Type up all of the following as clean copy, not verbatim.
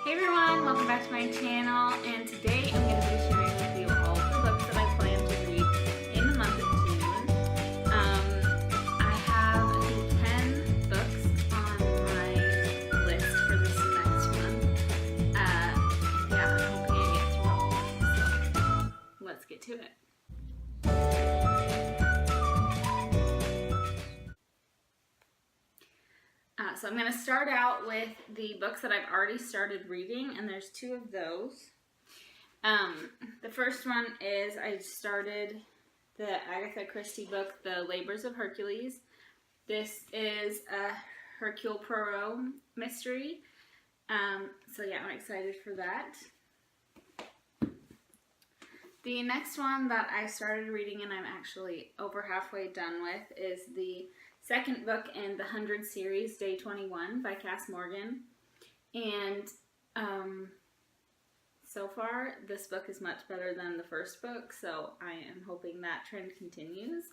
Hey everyone, welcome back to my channel, and today I'm going to be sharing with you all the books that I plan to read in the month of June. I have, I think, 10 books on my list for this next month. Yeah, I'm hoping I get through all of them, so let's get to it. So I'm going to start out with the books that I've already started reading, and there's two of those. The first one is I started the Agatha Christie book, The Labors of Hercules. This is a Hercule Poirot mystery. So yeah, I'm excited for that. The next one that I started reading and I'm actually over halfway done with is the second book in the 100 series, Day 21 by Cass Morgan. And so far, this book is much better than the first book, so I am hoping that trend continues.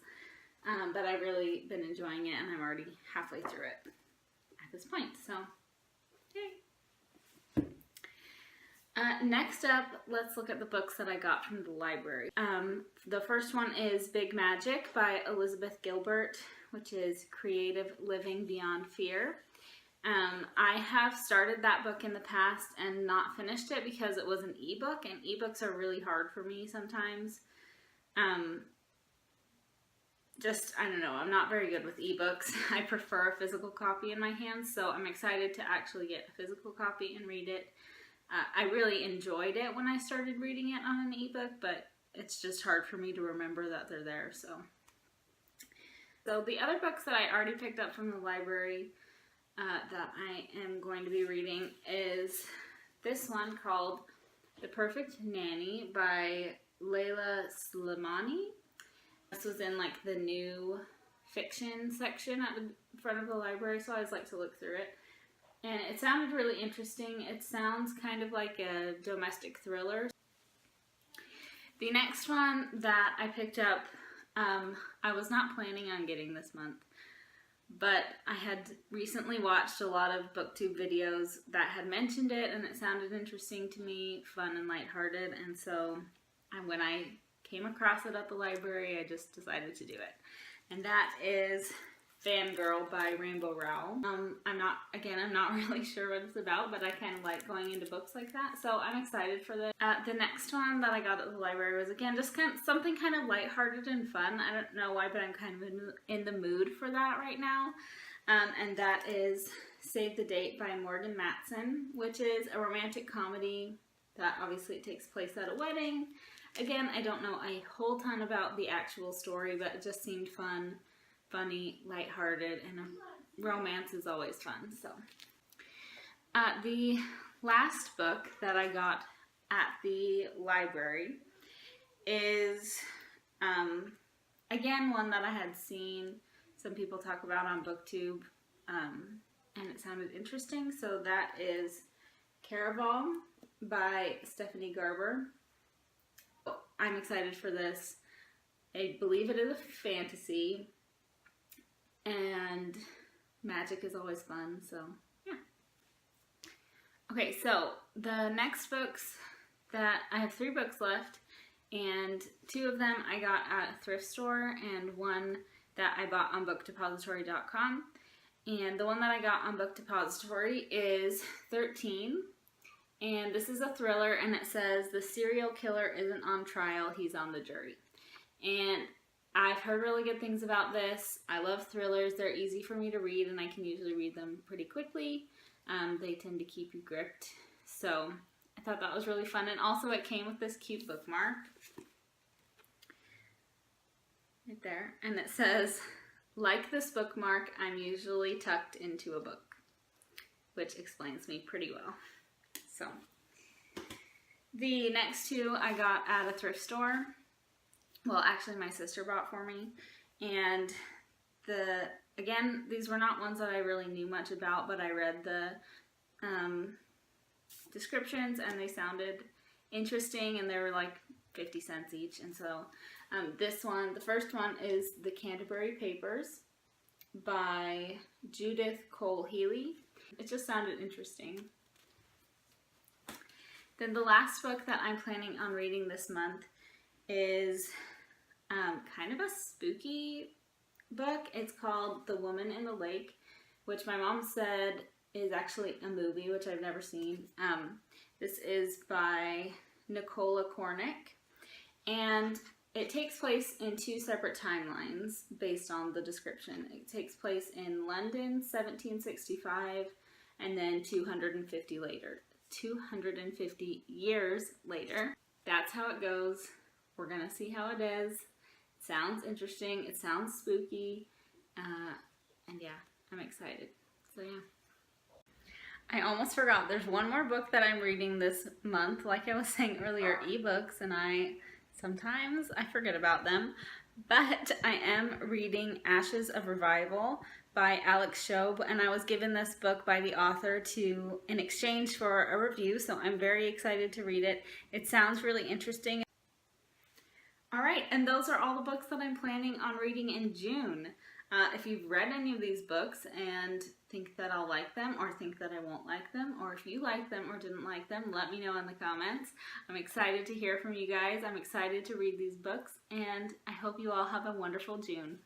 But I've really been enjoying it, and I'm already halfway through it at this point, so yay! Next up, let's look at the books that I got from the library. The first one is Big Magic by Elizabeth Gilbert, which is Creative Living Beyond Fear. I have started that book in the past and not finished it because it was an ebook, and ebooks are really hard for me sometimes. I don't know, I'm not very good with ebooks. I prefer a physical copy in my hands, so I'm excited to actually get a physical copy and read it. I really enjoyed it when I started reading it on an ebook, but it's just hard for me to remember that they're there, so the other books that I already picked up from the library that I am going to be reading is this one called The Perfect Nanny by Leila Sulemani. This was in like the new fiction section at the front of the library, so I always like to look through it. And it sounded really interesting. It sounds kind of like a domestic thriller. The next one that I picked up, I was not planning on getting this month, but I had recently watched a lot of booktube videos that had mentioned it, and it sounded interesting to me, fun and lighthearted, and so when I came across it at the library, I just decided to do it. And that is Fangirl by Rowell. I'm not really sure what it's about, but I kind of like going into books like that, so I'm excited for this. The next one that I got at the library was, again, just something kind of lighthearted and fun. I don't know why, but I'm kind of in the mood for that right now. And that is Save the Date by Morgan Matson, which is a romantic comedy that obviously takes place at a wedding. Again, I don't know a whole ton about the actual story, but it just seemed fun, funny, lighthearted, and romance is always fun. So, the last book that I got at the library is, again, one that I had seen some people talk about on BookTube, and it sounded interesting. So that is Baum by Stephenie Garber. I'm excited for this. I believe it is a fantasy. And magic is always fun, so yeah. Okay, so the next books that I have 3 books left, and 2 of them I got at a thrift store, and one that I bought on bookdepository.com. And the one that I got on Book Depository is 13, and this is a thriller, and it says the serial killer isn't on trial, he's on the jury. And I've heard really good things about this. I love thrillers. They're easy for me to read, and I can usually read them pretty quickly. They tend to keep you gripped. So I thought that was really fun. And also it came with this cute bookmark right there. And it says, like this bookmark, I'm usually tucked into a book, which explains me pretty well. So the next 2 I got at a thrift store. Well, actually, my sister bought for me, and again, these were not ones that I really knew much about, but I read the descriptions, and they sounded interesting, and they were like 50 cents each, and so this one, the first one is The Canterbury Papers by Judith Healy. It just sounded interesting. Then the last book that I'm planning on reading this month is kind of a spooky book. It's called The Woman in the Lake, which my mom said is actually a movie, which I've never seen. This is by Nicola Cornick, and it takes place in two separate timelines based on the description. It takes place in London, 1765, and then 250 years later. That's how it goes. We're gonna see how it is. It sounds interesting. It sounds spooky. And yeah, I'm excited. So yeah. I almost forgot. There's one more book that I'm reading this month. Like I was saying earlier, ebooks, and sometimes I forget about them. But I am reading Ashes of Revival by Alex Shobe, and I was given this book by the author in exchange for a review, so I'm very excited to read it. It sounds really interesting. Alright, and those are all the books that I'm planning on reading in June. If you've read any of these books and think that I'll like them, or think that I won't like them, or if you like them or didn't like them, let me know in the comments. I'm excited to hear from you guys. I'm excited to read these books, and I hope you all have a wonderful June.